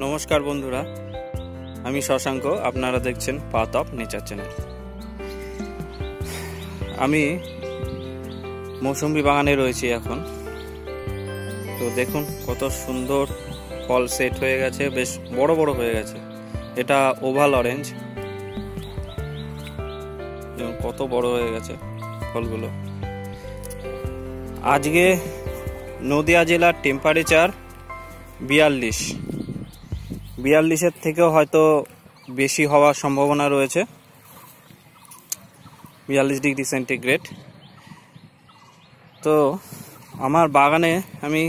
নমস্কার বন্ধুরা, আমি শশাঙ্ক। আপনারা দেখছেন পাথ অফ নেচার চ্যানেল। আমি মৌসুমী বাগানে রয়েছি এখন। তো দেখুন কত সুন্দর ফল সেট হয়ে গেছে, বেশ বড় বড় হয়ে গেছে। এটা ওভাল অরেঞ্জ, কত বড় হয়ে গেছে ফলগুলো। আজকে নদিয়া জেলার টেম্পারেচার 42-এর থেকেও হয়তো বেশি হওয়ার সম্ভাবনা রয়েছে, 42 ডিগ্রি সেন্টিগ্রেড। তো আমার বাগানে আমি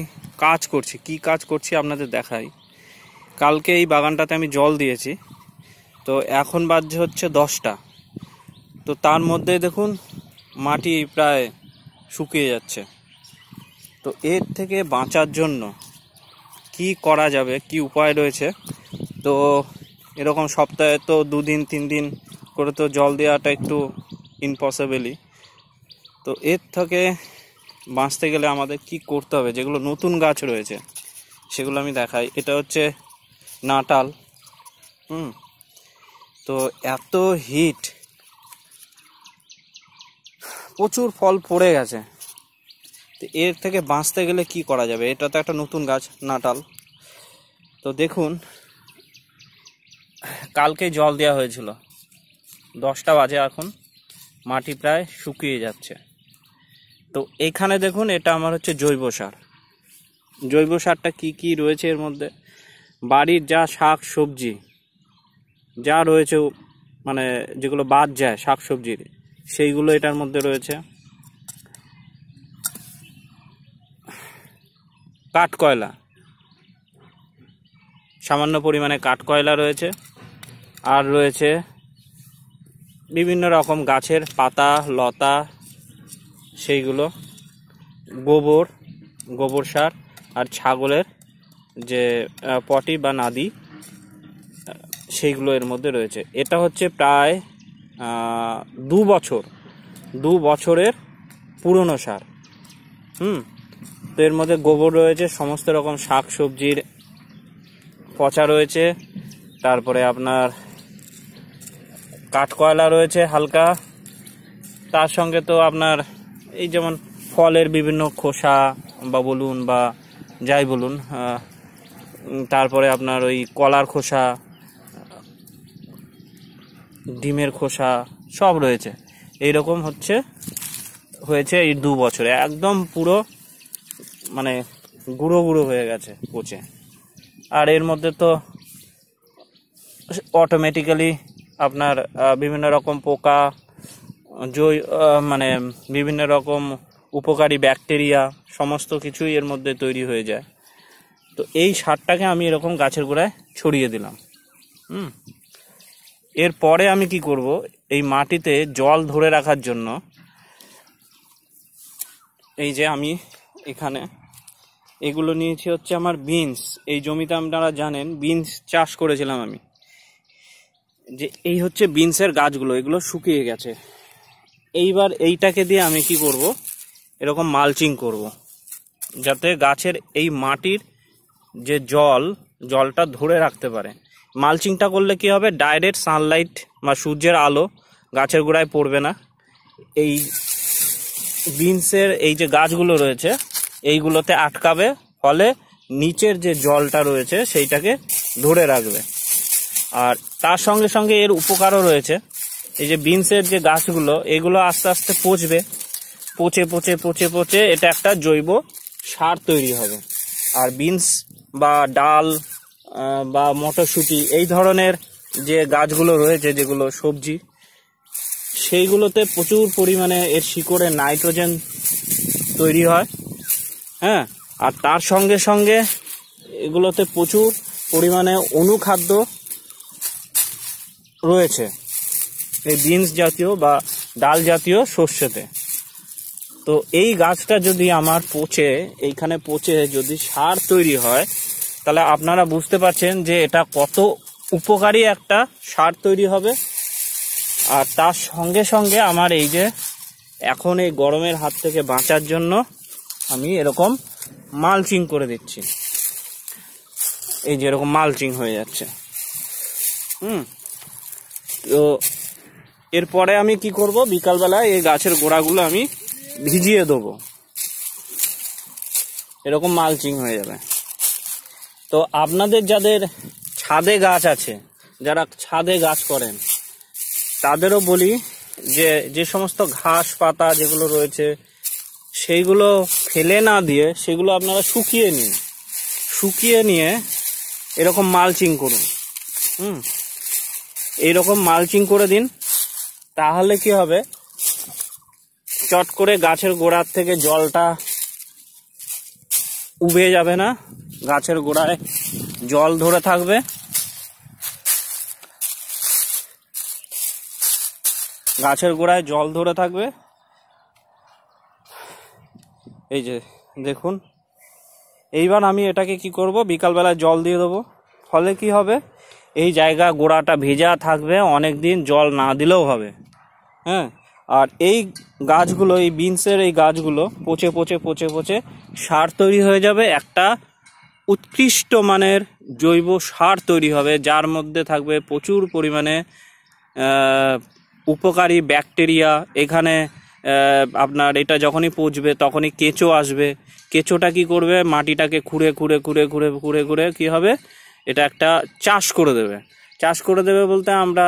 কাজ করছি, কি কাজ করছি আপনাদের দেখাই। কালকে এই বাগানটাতে আমি জল দিয়েছি, তো এখন বাজছে হচ্ছে 10টা। তো তার মধ্যে দেখুন মাটি প্রায় শুকিয়ে যাচ্ছে। তো এর থেকে বাঁচার জন্য কি করা যাবে, কি উপায় রয়েছে? তো এরকম সপ্তাহে তো 2 দিন 3 দিন করে তো জল দেওয়াটা একটু ইম্পসিবলই। তো এর থেকে বাঁচতে গেলে আমাদের কি করতে হবে, যেগুলো নতুন গাছ রয়েছে সেগুলো আমি দেখাই। এটা হচ্ছে নাটাল। তো এত হিট, প্রচুর ফল পড়ে গেছে। তো এর থেকে বাঁচতে গেলে কি করা যাবে? এটা তো একটা নতুন গাছ, নাটাল। তো দেখুন কালকে জল দেওয়া হয়েছিল, 10টা বাজে, এখন মাটি প্রায় শুকিয়ে যাচ্ছে। তো এখানে দেখুন এটা আমার হচ্ছে জৈব সার। জৈব সারটা কি কি রয়েছে এর মধ্যে? বাড়ির যা শাক সবজি যা রয়েছে, মানে যেগুলো বাদ যায় শাক সবজির, সেইগুলো এটার মধ্যে রয়েছে। কাঠকয়লা, সামান্য পরিমাণে কাঠকয়লা রয়েছে। আর রয়েছে বিভিন্ন রকম গাছের পাতা লতা, সেইগুলো, গোবর সার, আর ছাগলের যে পটি বা নাদি, সেইগুলো এর মধ্যে রয়েছে। এটা হচ্ছে প্রায় 2 বছরের পুরনো সার। তো এর মধ্যে গোবর রয়েছে, সমস্ত রকম শাক সবজির পচা রয়েছে, তারপরে আপনার কাঠকয়লা রয়েছে হালকা, তার সঙ্গে তো আপনার এই যেমন ফলের বিভিন্ন খোসা বা বলুন বা যাই বলুন, তারপরে আপনার ওই কলার খোসা, ডিমের খোসা সব রয়েছে। এইরকম হয়েছে এই 2 বছরে, একদম পুরো মানে গুঁড়ো গুঁড়ো হয়ে গেছে পচে। আর এর মধ্যে তো অটোমেটিক্যালি আপনার বিভিন্ন রকম পোকা, মানে বিভিন্ন রকম উপকারী ব্যাকটেরিয়া, সমস্ত কিছুই এর মধ্যে তৈরি হয়ে যায়। তো এই সারটাকে আমি এরকম গাছের গোড়ায় ছড়িয়ে দিলাম। এরপরে আমি কি করব, এই মাটিতে জল ধরে রাখার জন্য এই যে আমি এখানে এগুলো নিয়েছি হচ্ছে আমার বিনস। এই জমিতে আপনারা জানেন বিনস চাষ করেছিলাম আমি। যে এই হচ্ছে বিনসের গাছগুলো, এগুলো শুকিয়ে গেছে। এইবার এইটাকে দিয়ে আমি কি করব, এরকম মালচিং করব, যাতে গাছের এই মাটির যে জলটা ধরে রাখতে পারে। মালচিংটা করলে কি হবে, ডাইরেক্ট সানলাইট বা সূর্যের আলো গাছের গোড়ায় পড়বে না। এই বিনসের এই যে গাছগুলো রয়েছে এইগুলোতে আটকাবে, ফলে নিচের যে জলটা রয়েছে সেইটাকে ধরে রাখবে। আর তার সঙ্গে সঙ্গে এর উপকারও রয়েছে। এই যে বিনসের যে গাছগুলো, এগুলো আস্তে আস্তে পচে এটা একটা জৈব সার তৈরি হবে। আর বিনস বা ডাল বা মটরশুঁটি এই ধরনের যে গাছগুলো রয়েছে, যেগুলো সবজি, সেইগুলোতে প্রচুর পরিমাণে এর শিকড়ে নাইট্রোজেন তৈরি হয়। আর তার সঙ্গে সঙ্গে এগুলোতে প্রচুর পরিমাণে অনুখাদ্য রয়েছে এই বিনস জাতীয় বা ডাল জাতীয় শস্যতে। তো এই গাছটা যদি আমার এইখানে পচে যদি সার তৈরি হয়, তাহলে আপনারা বুঝতে পারছেন যে এটা কত উপকারী একটা সার তৈরি হবে। আর তার সঙ্গে সঙ্গে আমার এই যে এখন এই গরমের হাত থেকে বাঁচার জন্য আমি এরকম মালচিং করে দিচ্ছি। এই যে এরকম মালচিং হয়ে যাচ্ছে। তো এরপরে আমি কি করব, বিকালবেলায় এই গাছের গোড়াগুলো আমি ভিজিয়ে দেবো, এরকম মালচিং হয়ে যাবে। তো আপনাদের যাদের ছাদে গাছ আছে, যারা ছাদে গাছ করেন, তাদেরও বলি যে যে সমস্ত ঘাস পাতা যেগুলো রয়েছে সেইগুলো ফেলে না দিয়ে সেগুলো আপনারা শুকিয়ে নিন, শুকিয়ে নিয়ে এরকম মালচিং করুন। এইরকম মালচিং করে দিন, তাহলে কি হবে, চট করে গাছের গোড়ার থেকে জলটা উবে যাবে না, গাছের গোড়ায় জল ধরে থাকবে। গাছের গোড়ায় জল ধরে থাকবে। এই যে দেখুন, এইবার আমি এটাকে কি করব, বিকালবেলায় জল দিয়ে দেবো। ফলে কি হবে, এই জায়গা গোড়াটা ভেজা থাকবে, অনেক দিন জল না দিলেও হবে। হ্যাঁ, আর এই গাছগুলো, এই বিনসের এই গাছগুলো পচে পচে পচে পচে সার তৈরি হয়ে যাবে, একটা উৎকৃষ্ট মানের জৈব সার তৈরি হবে, যার মধ্যে থাকবে প্রচুর পরিমাণে উপকারী ব্যাকটেরিয়া। এখানে আপনার এটা যখনই পচবে তখনই কেঁচো আসবে। কেঁচোটা কি করবে, মাটিটাকে খুঁড়ে খুঁড়ে খুঁড়ে খুঁড়ে খুঁড়ে খুঁড়ে কি হবে, এটা একটা চাষ করে দেবে। চাষ করে দেবে বলতে আমরা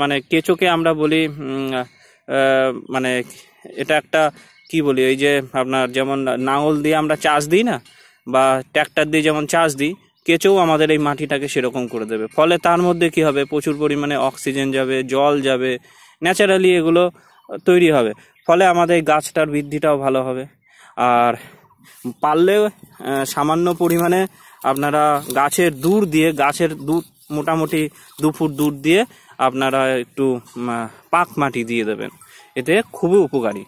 মানে কেঁচোকে আমরা বলি মানে এটা একটা কি বলি, ওই যে আপনার যেমন নাঙল দিয়ে আমরা চাষ দিই না, বা ট্র্যাক্টর দিয়ে যেমন চাষ দিই, কেঁচোও আমাদের এই মাটিটাকে সেরকম করে দেবে। ফলে তার মধ্যে কি হবে, প্রচুর পরিমাণে অক্সিজেন যাবে, জল যাবে, ন্যাচারালি এগুলো তৈরি হবে। ফলে আমাদের গাছটার বৃদ্ধিটাও ভালো হবে। আর পারলে সামান্য পরিমাণে আপনারা গাছের দূর দিয়ে, গাছের দূর মোটামুটি 2 ফুট দূর দিয়ে আপনারা একটু পাক মাটি দিয়ে দেবেন, এতে খুবই উপকারী।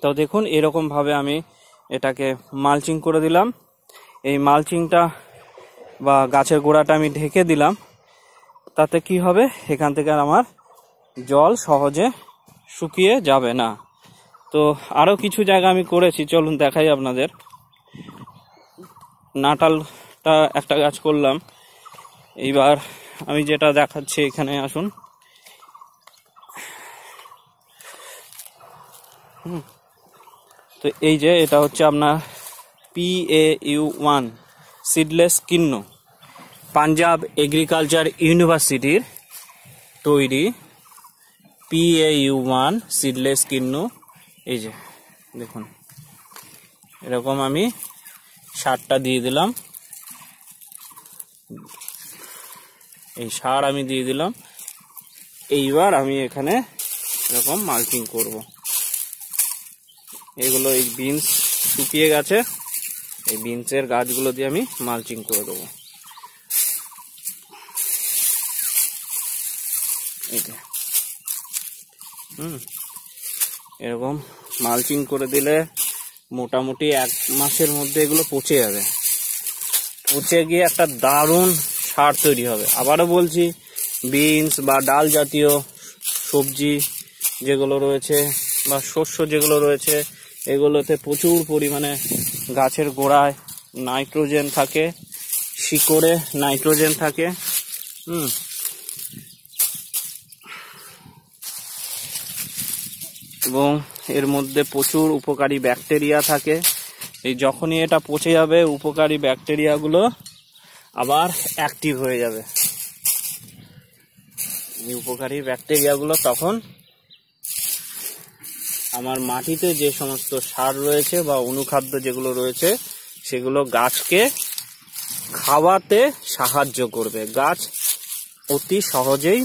তো দেখুন, এরকমভাবে আমি এটাকে মালচিং করে দিলাম। এই মালচিংটা বা গাছের গোড়াটা আমি ঢেকে দিলাম, তাতে কি হবে, এখান থেকে আমার জল সহজে শুকিয়ে যাবে না। তো আরও কিছু জায়গা আমি করেছি, চলুন দেখাই আপনাদের। নাটালটা একটা গাছ করলাম, এইবার আমি যেটা দেখাচ্ছি এখানে আসুন। তো এই যে এটা হচ্ছে আপনার PAU1 seedless kinnow, Punjab agriculture ইউনিভার্সিটির তৈরি PAU1 সিডলেস কিন্নু। এই যে দেখুন, এরকম আমি সারটা দিয়ে দিলাম, এই সার আমি দিয়ে দিলাম। এইবার আমি এখানে এরকম মালচিং করব। এগুলো এই বিনস শুকিয়ে গেছে, এই বিনসের গাছগুলো দিয়ে আমি মালচিং করে দেবো। এইটা এরকম মালচিং করে দিলে মোটামুটি 1 মাসের মধ্যে এগুলো পচে যাবে, পচে গিয়ে একটা দারুণ সার তৈরি হবে। আবারও বলছি, বিনস বা ডাল জাতীয় সবজি যেগুলো রয়েছে বা শস্য যেগুলো রয়েছে, এগুলোতে প্রচুর পরিমাণে গাছের গোড়ায় নাইট্রোজেন থাকে, শিকড়ে নাইট্রোজেন থাকে। এবং এর মধ্যে প্রচুর উপকারী ব্যাকটেরিয়া থাকে। এই যখনই এটা পচে যাবে, উপকারী ব্যাকটেরিয়াগুলো আবার অ্যাক্টিভ হয়ে যাবে। এই উপকারী ব্যাকটেরিয়াগুলো তখন আমার মাটিতে যে সমস্ত সার রয়েছে বা অনুখাদ্য যেগুলো রয়েছে, সেগুলো গাছকে খাওয়াতে সাহায্য করবে, গাছ অতি সহজেই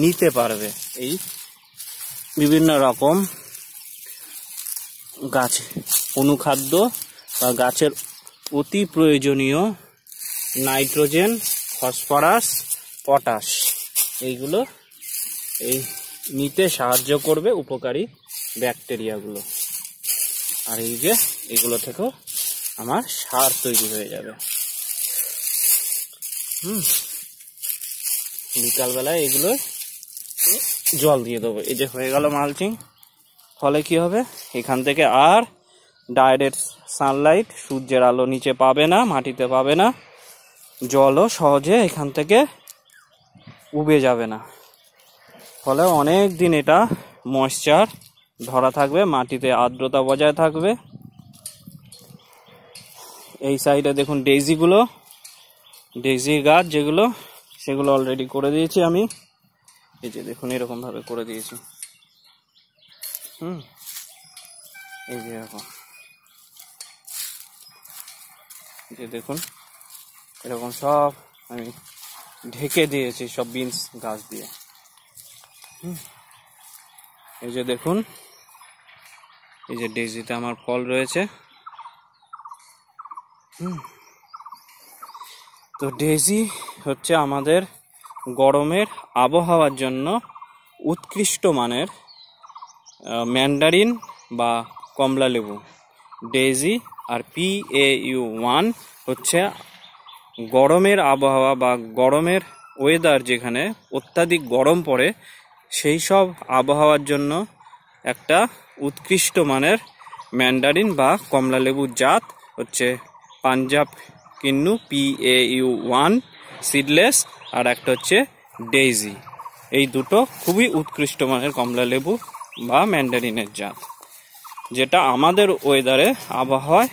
নিতে পারবে। এই বিভিন্ন রকম গাছ অনুখাদ্য বা গাছের অতি প্রয়োজনীয় নাইট্রোজেন, ফসফরাস, পটাশ, এইগুলো এই নিতে সাহায্য করবে উপকারী ব্যাকটেরিয়াগুলো। আর এই যে এগুলো থেকেও আমার সার তৈরি হয়ে যাবে। বিকালবেলায় এগুলো জল দিয়ে দেবো। এই যে হয়ে গেল মালচিং। ফলে কি হবে, এখান থেকে আর ডাইরেক্ট সানলাইট, সূর্যের আলো নিচে পাবে না, মাটিতে পাবে না, জলও সহজে এখান থেকে উবে যাবে না, ফলে অনেক দিন এটা ময়েশ্চার ধরা থাকবে, মাটিতে আর্দ্রতা বজায় থাকবে। এই সাইডে দেখুন ডেইজি গাছ যেগুলো, সেগুলো অলরেডি করে দিয়েছি আমি। এই যে দেখুন এরকম ভাবে করে দিয়েছি। এই যে এরকম, যে দেখুন এরকম সব আমি ঢেকে দিয়েছি সব বিনস গাছ দিয়ে। এই যে দেখুন, এই যে ডেইজিতে আমার ফল রয়েছে। তো ডেইজি হচ্ছে আমাদের গরমের আবহাওয়ার জন্য উৎকৃষ্ট মানের ম্যান্ডারিন বা কমলা লেবু। ডেইজি আর PAU1 হচ্ছে গরমের আবহাওয়া বা গরমের ওয়েদার, যেখানে অত্যাধিক গরম পড়ে, সেই সব আবহাওয়ার জন্য একটা উৎকৃষ্ট মানের ম্যান্ডারিন বা কমলা লেবুর জাত হচ্ছে পাঞ্জাব কিন্নু PAU1 সিডলেস, আর একটা হচ্ছে ডেইজি। এই দুটো খুবই উৎকৃষ্ট মানের কমলা লেবু বা ম্যান্ডারিনের জাত, যেটা আমাদের ওয়েদারে আবহাওয়ায়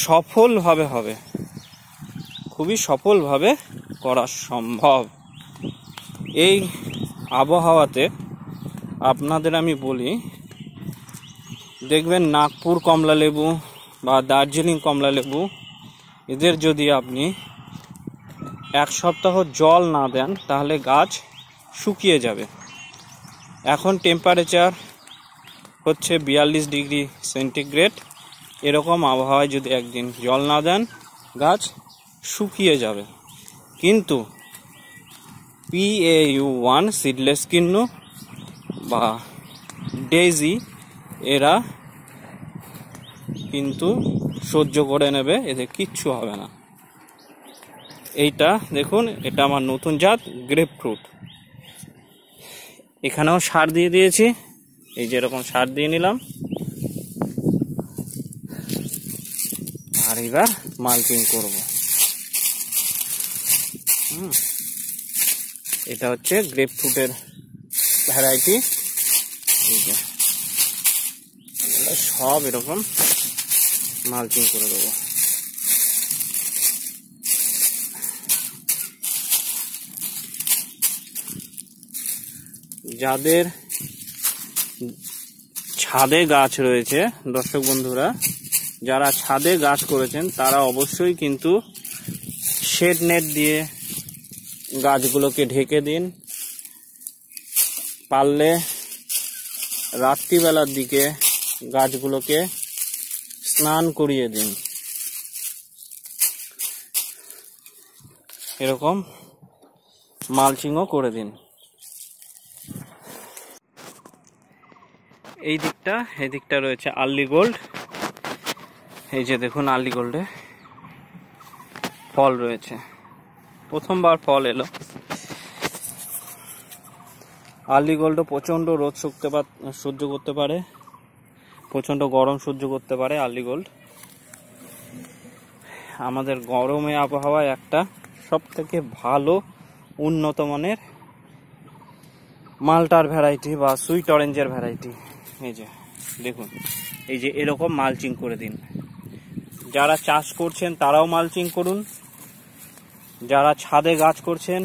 সফলভাবে হবে, খুবই সফলভাবে করা সম্ভব। এই আবহাওয়াতে আপনাদের আমি বলি, দেখবেন নাগপুর কমলা লেবু বা দার্জিলিং কমলা লেবু, এদের যদি আপনি 1 সপ্তাহ জল না দেন তাহলে গাছ শুকিয়ে যাবে। এখন টেম্পারেচার হচ্ছে 42 ডিগ্রি সেন্টিগ্রেড, এরকম আবহাওয়ায় যদি একদিন জল না দেন গাছ শুকিয়ে যাবে। কিন্তু PAU1 সিডলেস কিন্নু বা ডেইজি এরা কিন্তু সহ্য করে নেবে, এদের কিচ্ছু হবে না। এইটা দেখুন, এটা আমার নতুন জাত গ্রেপ ফ্রুট। এখানেও সার দিয়ে দিয়েছি, এই যে এরকম সার দিয়ে নিলাম। আর এবার মালচিং করব। এটা হচ্ছে গ্রেপ ফ্রুটের ভ্যারাইটি। এই যে সব এরকম মালচিং করে দেবো। যাদের ছাদে গাছ রয়েছে, দর্শক বন্ধুরা যারা ছাদে গাছ করেছেন, তারা অবশ্যই কিন্তু শেড নেট দিয়ে গাছগুলোকে ঢেকে দিন। পারলে রাত্রিবেলার দিকে গাছগুলোকে স্নান করিয়ে দিন। এরকম মালচিংও করে দিন। এই দিকটা রয়েছে আর্লি গোল্ড। এই যে দেখুন আর্লি গোল্ডে ফল রয়েছে, প্রথমবার ফল এলো। আর্লি গোল্ডও প্রচণ্ড রোদ সহ্য করতে পারে, প্রচণ্ড গরম সহ্য করতে পারে আর্লি গোল্ড। আমাদের গরমে আবহাওয়ায় একটা সব থেকে ভালো উন্নত মানের মালটার ভ্যারাইটি বা সুইট অরেঞ্জের ভ্যারাইটি। এই যে দেখুন, এই যে এরকম মালচিং করে দিন। যারা চাষ করছেন তারাও মালচিং করুন, যারা ছাদে গাছ করছেন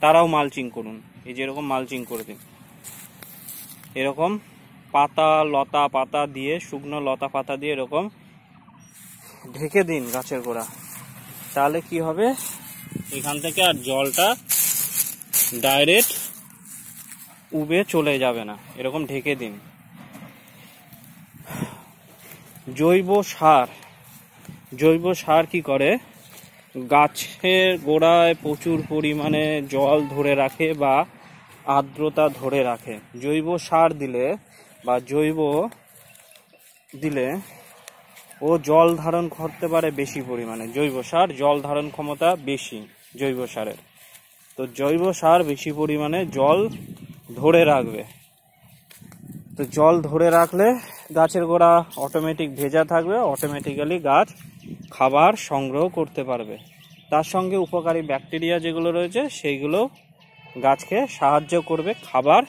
তারাও মালচিং করুন। এই যে এরকম মালচিং করে দিন। এরকম লতা পাতা দিয়ে, শুকনো লতা পাতা দিয়ে এরকম ঢেকে দিন গাছের গোড়া। তাহলে কি হবে, এখান থেকে আর জলটা ডাইরেক্ট উবে চলে যাবে না। এরকম ঢেকে দিন। জৈব সার কি করে, গাছের গোড়ায় প্রচুর পরিমাণে জল ধরে রাখে বা আর্দ্রতা ধরে রাখে। জৈব সার দিলে বা দিলে ও জল ধারণ করতে পারে বেশি পরিমাণে। জৈব সার জল ধারণ ক্ষমতা বেশি জৈব সারের। তো জৈব সার বেশি পরিমাণে জল ধরে রাখবে। তো জল ধরে রাখলে গাছের গোড়া অটোমেটিক ভেজা থাকবে, অটোমেটিক্যালি গাছ খাবার সংগ্রহ করতে পারবে। তার সঙ্গে উপকারী ব্যাকটেরিয়া যেগুলো রয়েছে সেইগুলো গাছকে সাহায্য করবে খাবার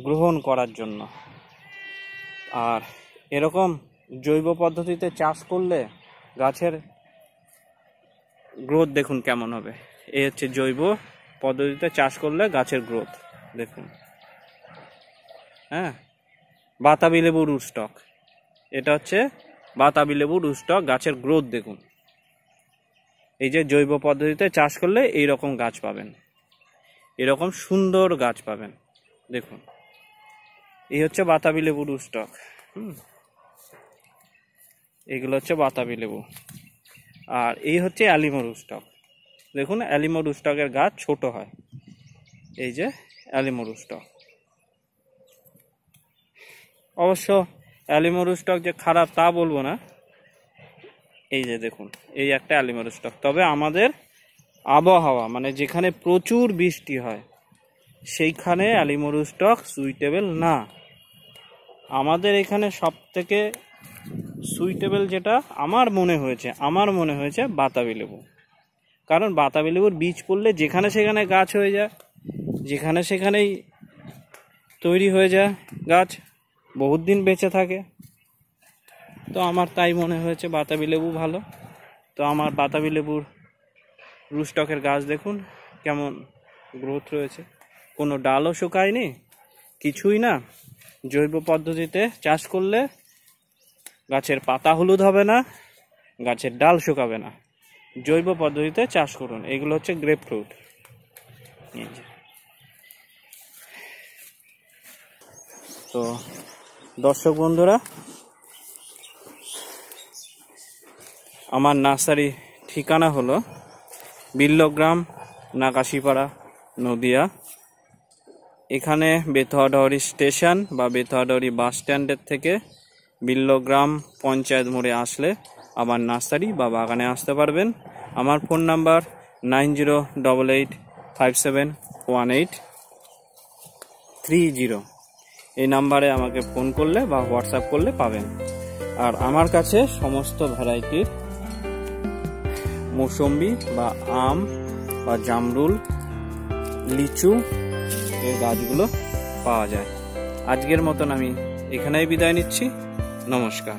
গ্রহণ করার জন্য। আর এরকম জৈব পদ্ধতিতে চাষ করলে গাছের গ্রোথ দেখুন কেমন হবে। এই হচ্ছে জৈব পদ্ধতিতে চাষ করলে গাছের গ্রোথ দেখুন। হ্যাঁ, বাতাবি লেবু রুট স্টক, এটা হচ্ছে বাতাবি লেবু রুট স্টক। গাছের গ্রোথ দেখুন। এই যে জৈব পদ্ধতিতে চাষ করলে এই রকম গাছ পাবেন, এরকম সুন্দর গাছ পাবেন দেখুন। এই হচ্ছে বাতাবি লেবু রুট স্টক। এগুলো হচ্ছে বাতাবি লেবু। আর এই হচ্ছে অ্যালিমো রুট স্টক। দেখুন অ্যালিমো রুট স্টকের গাছ ছোট হয়। এই যে অ্যালিমো রুট স্টক। অবশ্য অ্যালিমো রুট স্টক যে খারাপ তা বলবো না। এই যে দেখুন, এই একটা অ্যালিমো রুট স্টক। তবে আমাদের আবহাওয়া মানে যেখানে প্রচুর বৃষ্টি হয় সেইখানে অ্যালিমো রুট স্টক সুইটেবল না। আমাদের এখানে সব থেকে সুইটেবল যেটা আমার মনে হয়েছে বাতাবি লেবু। কারণ বাতাবি লেবুর বীজ পড়লে যেখানে সেখানে গাছ হয়ে যায়, যেখানে সেখানেই তৈরি হয়ে যায় গাছ, বহুত দিন বেঁচে থাকে। তো আমার তাই মনে হয়েছে বাতাবি লেবু ভালো। তো আমার বাতাবি লেবুর রুট স্টকের গাছ দেখুন কেমন গ্রোথ রয়েছে, কোনো ডালও শুকায়নি, কিছুই না। জৈব পদ্ধতিতে চাষ করলে গাছের পাতা হলুদ হবে না, গাছের ডাল শুকাবে না। জৈব পদ্ধতিতে চাষ করুন। এগুলো হচ্ছে গ্রেপ ফ্রুট। তো দর্শক বন্ধুরা, আমার নার্সারি ঠিকানা হলো বিল্লগ্রাম, নাকাশিপাড়া, নদিয়া। এখানে বেথুয়াডহরি স্টেশন বা বেথুয়াডহরি বাস স্ট্যান্ডের থেকে বিল্লগ্রাম পঞ্চায়েত মোড়ে আসলে আমার নার্সারি বা বাগানে আসতে পারবেন। আমার ফোন নাম্বার 9088571830। এই নাম্বারে আমাকে ফোন করলে বা হোয়াটসঅ্যাপ করলে পাবেন। আর আমার কাছে সমস্ত ভ্যারাইটির মৌসম্বি বা আম বা জামরুল, লিচু এর গাছগুলো পাওয়া যায়। আজকের মতন আমি এখানেই বিদায় নিচ্ছি। নমস্কার।